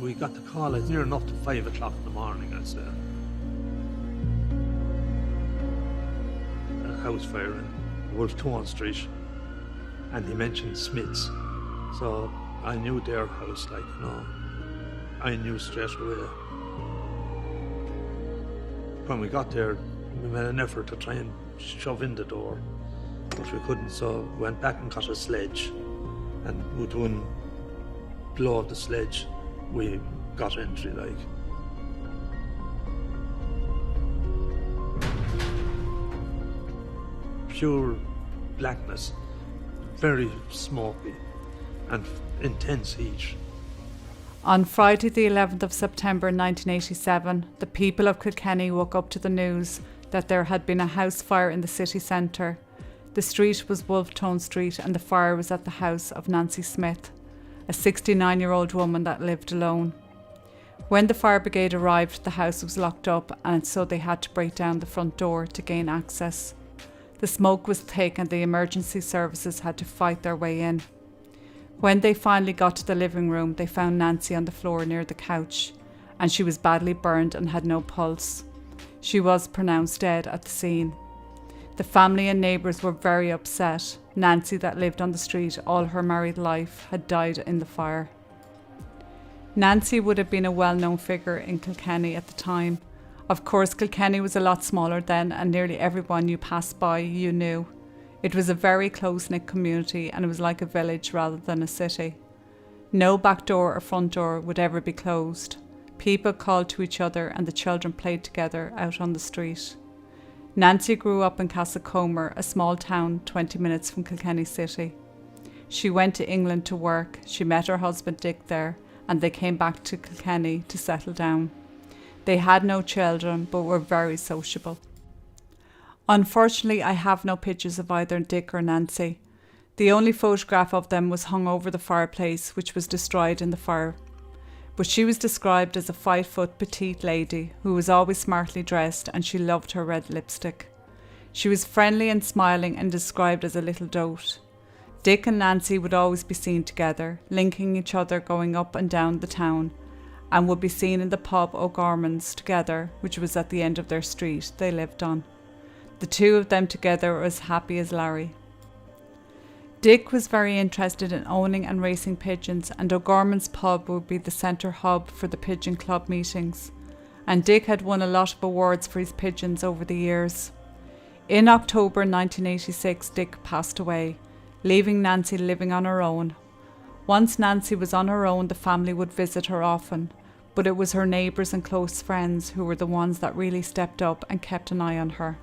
we got the call, it's near enough to 5 o'clock in the morning, I'd say. A house fire in Wolfe Tone Street, and he mentioned Smyths. So I knew their house, like, you know, I knew straight away. When we got there, we made an effort to try and shove in the door, but we couldn't, so we went back and got a sledge, and with one blow of the sledge, we got entry, like. Pure blackness, very smoky, and intense heat. On Friday the 11th of September 1987, the people of Kilkenny woke up to the news that there had been a house fire in the city centre. The street was Wolfe Tone Street and the fire was at the house of Nancy Smyth, a 69-year-old woman that lived alone. When the fire brigade arrived, the house was locked up and so they had to break down the front door to gain access. The smoke was thick and the emergency services had to fight their way in. When they finally got to the living room, they found Nancy on the floor near the couch, and she was badly burned and had no pulse. She was pronounced dead at the scene. The family and neighbours were very upset. Nancy, that lived on the street all her married life, had died in the fire. Nancy would have been a well-known figure in Kilkenny at the time. Of course, Kilkenny was a lot smaller then, and nearly everyone you passed by you knew. It was a very close-knit community and it was like a village rather than a city. No back door or front door would ever be closed. People called to each other and the children played together out on the street. Nancy grew up in Castlecomer, a small town 20 minutes from Kilkenny City. She went to England to work. She met her husband Dick there and they came back to Kilkenny to settle down. They had no children but were very sociable. Unfortunately, I have no pictures of either Dick or Nancy. The only photograph of them was hung over the fireplace, which was destroyed in the fire. But she was described as a 5-foot petite lady who was always smartly dressed and she loved her red lipstick. She was friendly and smiling and described as a little dote. Dick and Nancy would always be seen together, linking each other going up and down the town, and would be seen in the pub O'Gorman's together, which was at the end of their street they lived on. The two of them together were as happy as Larry. Dick was very interested in owning and racing pigeons, and O'Gorman's pub would be the centre hub for the pigeon club meetings. And Dick had won a lot of awards for his pigeons over the years. In October 1986, Dick passed away, leaving Nancy living on her own. Once Nancy was on her own, the family would visit her often, but it was her neighbours and close friends who were the ones that really stepped up and kept an eye on her.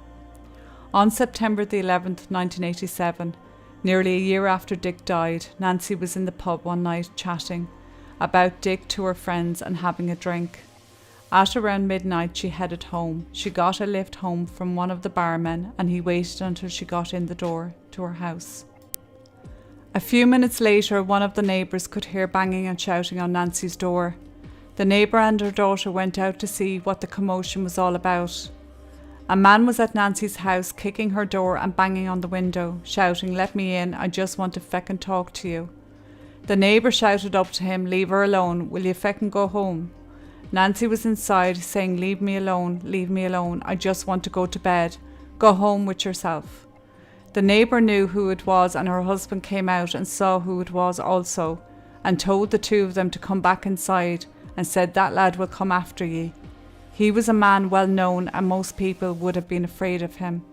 On September the 11th, 1987, nearly a year after Dick died, Nancy was in the pub one night chatting about Dick to her friends and having a drink. At around midnight, she headed home. She got a lift home from one of the barmen and he waited until she got in the door to her house. A few minutes later, one of the neighbours could hear banging and shouting on Nancy's door. The neighbour and her daughter went out to see what the commotion was all about. A man was at Nancy's house, kicking her door and banging on the window, shouting, "Let me in, I just want to feckin' talk to you." The neighbour shouted up to him, "Leave her alone, will you feckin' go home?" Nancy was inside, saying, leave me alone, I just want to go to bed, go home with yourself." The neighbour knew who it was and her husband came out and saw who it was also, and told the two of them to come back inside and said, "That lad will come after ye." He was a man well known and most people would have been afraid of him.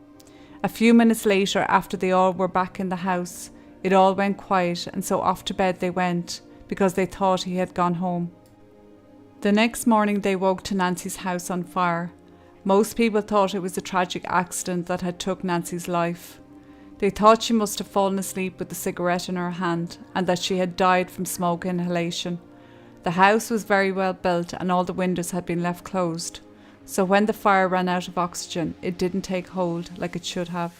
A few minutes later, after they all were back in the house, it all went quiet and so off to bed they went because they thought he had gone home. The next morning they woke to Nancy's house on fire. Most people thought it was a tragic accident that had took Nancy's life. They thought she must have fallen asleep with a cigarette in her hand and that she had died from smoke inhalation. The house was very well built and all the windows had been left closed, so when the fire ran out of oxygen, it didn't take hold like it should have.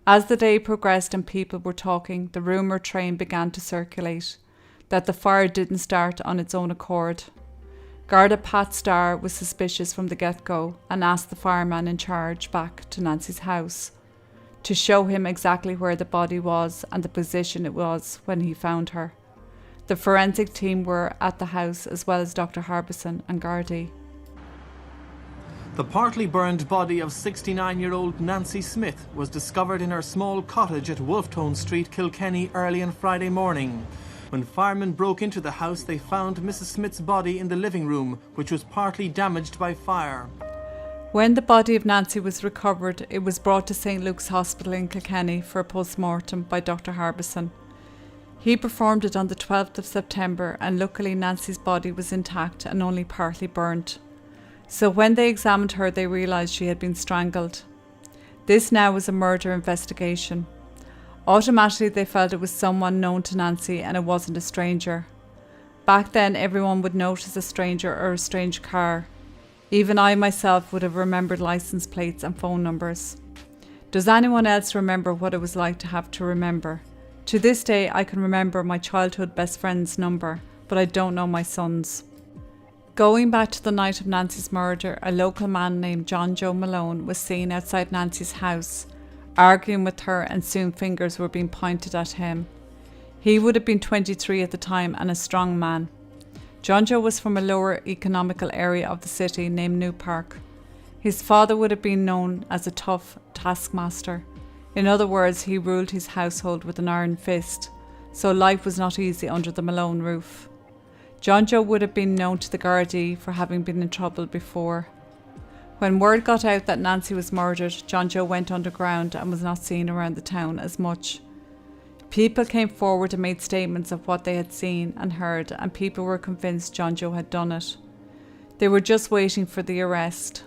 As the day progressed and people were talking, the rumour train began to circulate that the fire didn't start on its own accord. Garda Pat Starr was suspicious from the get-go and asked the fireman in charge back to Nancy's house to show him exactly where the body was and the position it was when he found her. The forensic team were at the house, as well as Dr. Harbison and Gardaí. The partly burned body of 69-year-old Nancy Smyth was discovered in her small cottage at Wolfe Tone Street, Kilkenny, early on Friday morning. When firemen broke into the house, they found Mrs. Smyth's body in the living room, which was partly damaged by fire. When the body of Nancy was recovered, it was brought to St. Luke's Hospital in Kilkenny for a post-mortem by Dr. Harbison. He performed it on the 12th of September, and luckily Nancy's body was intact and only partly burnt. So when they examined her, they realised she had been strangled. This now was a murder investigation. Automatically they felt it was someone known to Nancy and it wasn't a stranger. Back then everyone would notice a stranger or a strange car. Even I myself would have remembered licence plates and phone numbers. Does anyone else remember what it was like to have to remember? To this day I can remember my childhood best friend's number, but I don't know my son's. Going back to the night of Nancy's murder, a local man named John Joe Malone was seen outside Nancy's house, arguing with her, and soon fingers were being pointed at him. He would have been 23 at the time and a strong man. John Joe was from a lower economical area of the city named New Park. His father would have been known as a tough taskmaster. In other words, he ruled his household with an iron fist, so life was not easy under the Malone roof. John Joe would have been known to the Gardaí for having been in trouble before. When word got out that Nancy was murdered, John Joe went underground and was not seen around the town as much. People came forward and made statements of what they had seen and heard, and people were convinced John Joe had done it. They were just waiting for the arrest.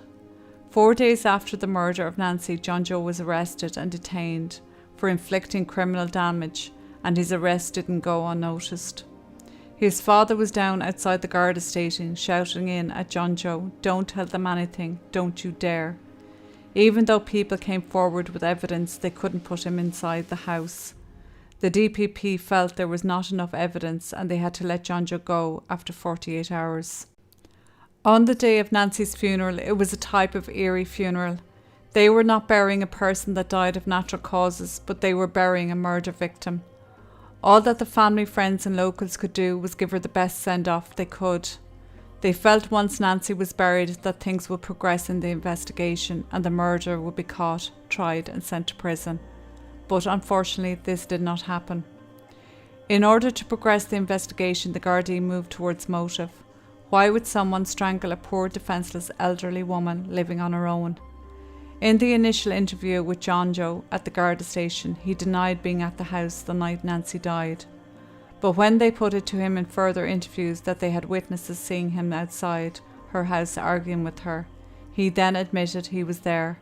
4 days after the murder of Nancy, John Joe was arrested and detained for inflicting criminal damage, and his arrest didn't go unnoticed. His father was down outside the Garda station shouting in at John Joe, "Don't tell them anything, don't you dare." Even though people came forward with evidence, they couldn't put him inside the house. The DPP felt there was not enough evidence and they had to let John Joe go after 48 hours. On the day of Nancy's funeral, it was a type of eerie funeral. They were not burying a person that died of natural causes, but they were burying a murder victim. All that the family, friends and locals could do was give her the best send-off they could. They felt once Nancy was buried that things would progress in the investigation and the murderer would be caught, tried and sent to prison. But unfortunately this did not happen. In order to progress the investigation, the Gardaí moved towards motive. Why would someone strangle a poor defenceless elderly woman living on her own? In the initial interview with John Joe at the Garda station, he denied being at the house the night Nancy died. But when they put it to him in further interviews that they had witnesses seeing him outside her house arguing with her, he then admitted he was there.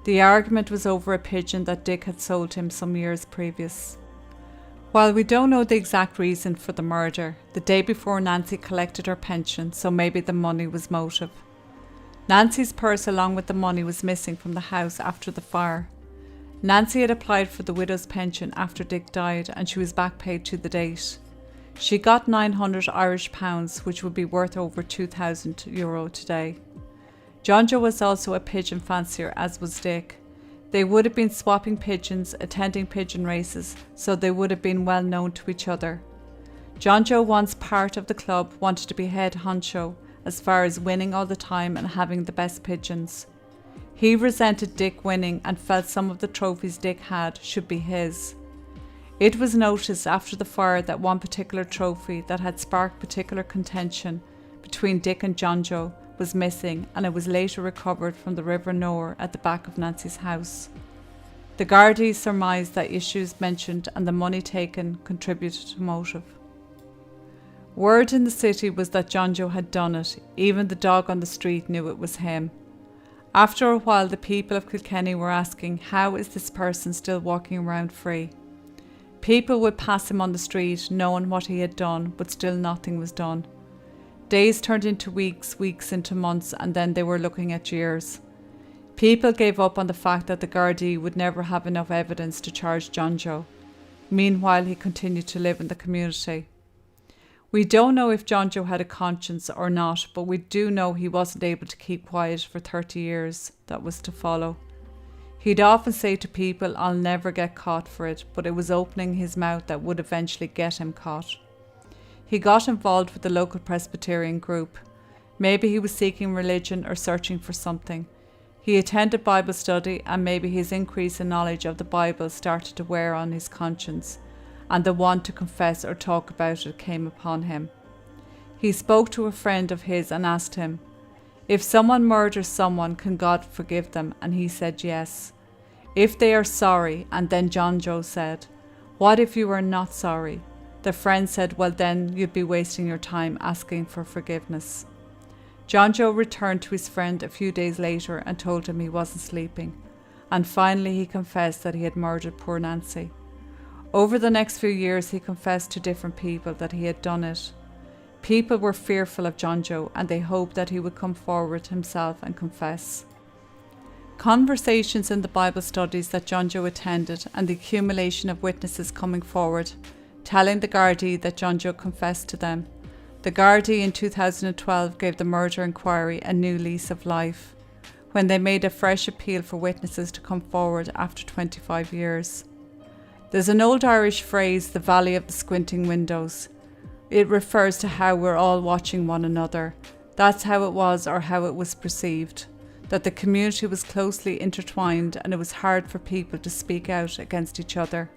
The argument was over a pigeon that Dick had sold him some years previous. While we don't know the exact reason for the murder, the day before Nancy collected her pension, so maybe the money was motive. Nancy's purse along with the money was missing from the house after the fire. Nancy had applied for the widow's pension after Dick died and she was back paid to the date. She got 900 Irish pounds, which would be worth over €2,000 today. John Joe was also a pigeon fancier, as was Dick. They would have been swapping pigeons, attending pigeon races, so they would have been well known to each other. John Joe, once part of the club, wanted to be head honcho as far as winning all the time and having the best pigeons. He resented Dick winning and felt some of the trophies Dick had should be his. It was noticed after the fire that one particular trophy that had sparked particular contention between Dick and John Joe was missing, and it was later recovered from the River Nore at the back of Nancy's house. The Gardaí surmised that issues mentioned and the money taken contributed to motive. Word in the city was that John Joe had done it. Even the dog on the street knew it was him. After a while, the people of Kilkenny were asking, how is this person still walking around free? People would pass him on the street knowing what he had done, but still nothing was done. Days turned into weeks, weeks into months, and then they were looking at years. People gave up on the fact that the Gardaí would never have enough evidence to charge John Joe. Meanwhile, he continued to live in the community. We don't know if John Joe had a conscience or not, but we do know he wasn't able to keep quiet for 30 years that was to follow. He'd often say to people, "I'll never get caught for it," but it was opening his mouth that would eventually get him caught. He got involved with the local Presbyterian group. Maybe he was seeking religion or searching for something. He attended Bible study, and maybe his increase in knowledge of the Bible started to wear on his conscience, and the want to confess or talk about it came upon him. He spoke to a friend of his and asked him, "If someone murders someone, can God forgive them?" And he said yes. "If they are sorry." And then John Joe said, "What if you are not sorry?" The friend said, "Well, then you'd be wasting your time asking for forgiveness." John Joe returned to his friend a few days later and told him he wasn't sleeping, and finally he confessed that he had murdered poor Nancy. Over the next few years he confessed to different people that he had done it. People were fearful of John Joe, and they hoped that he would come forward himself and confess. Conversations in the Bible studies that John Joe attended, and the accumulation of witnesses coming forward, telling the Gardaí that John Joe confessed to them. The Gardaí in 2012 gave the murder inquiry a new lease of life, when they made a fresh appeal for witnesses to come forward after 25 years. There's an old Irish phrase, the valley of the squinting windows. It refers to how we're all watching one another. That's how it was, or how it was perceived, that the community was closely intertwined and it was hard for people to speak out against each other.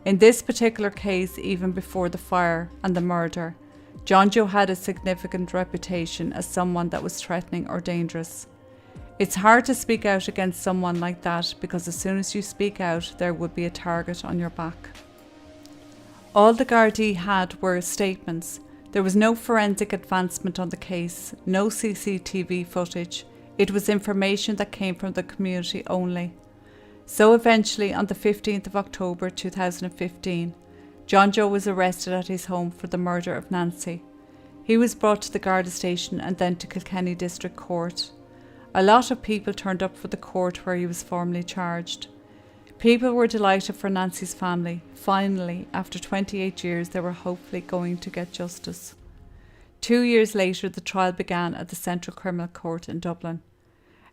In this particular case, even before the fire and the murder, John Joe had a significant reputation as someone that was threatening or dangerous. It's hard to speak out against someone like that, because as soon as you speak out, there would be a target on your back. All the Gardaí had were statements. There was no forensic advancement on the case, no CCTV footage. It was information that came from the community only. So eventually, on the 15th of October 2015, John Joe was arrested at his home for the murder of Nancy. He was brought to the Garda station and then to Kilkenny District Court. A lot of people turned up for the court where he was formally charged. People were delighted for Nancy's family. Finally, after 28 years, they were hopefully going to get justice. 2 years later, the trial began at the Central Criminal Court in Dublin.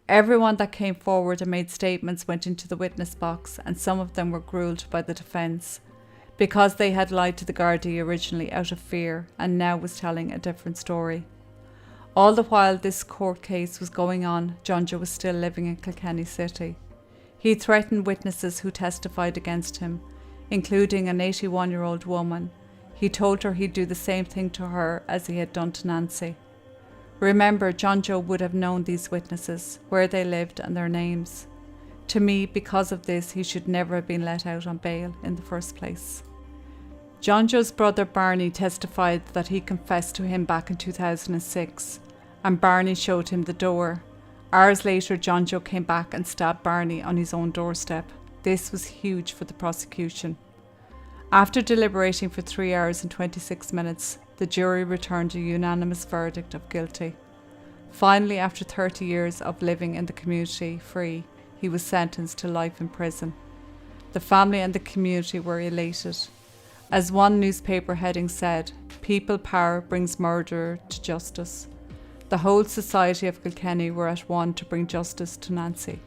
Everyone that came forward and made statements went into the witness box, and some of them were grilled by the defence, because they had lied to the Gardaí originally out of fear and now was telling a different story. All the while this court case was going on, John Joe was still living in Kilkenny City. He threatened witnesses who testified against him, including an 81-year-old woman. He told her he'd do the same thing to her as he had done to Nancy. Remember, John Joe would have known these witnesses, where they lived and their names. To me, because of this, he should never have been let out on bail in the first place. John Joe's brother Barney testified that he confessed to him back in 2006, and Barney showed him the door. Hours later, John Joe came back and stabbed Barney on his own doorstep. This was huge for the prosecution. After deliberating for 3 hours and 26 minutes, the jury returned a unanimous verdict of guilty. Finally, after 30 years of living in the community free, he was sentenced to life in prison. The family and the community were elated. As one newspaper heading said, "People power brings murderer to justice." The whole society of Kilkenny were at one to bring justice to Nancy.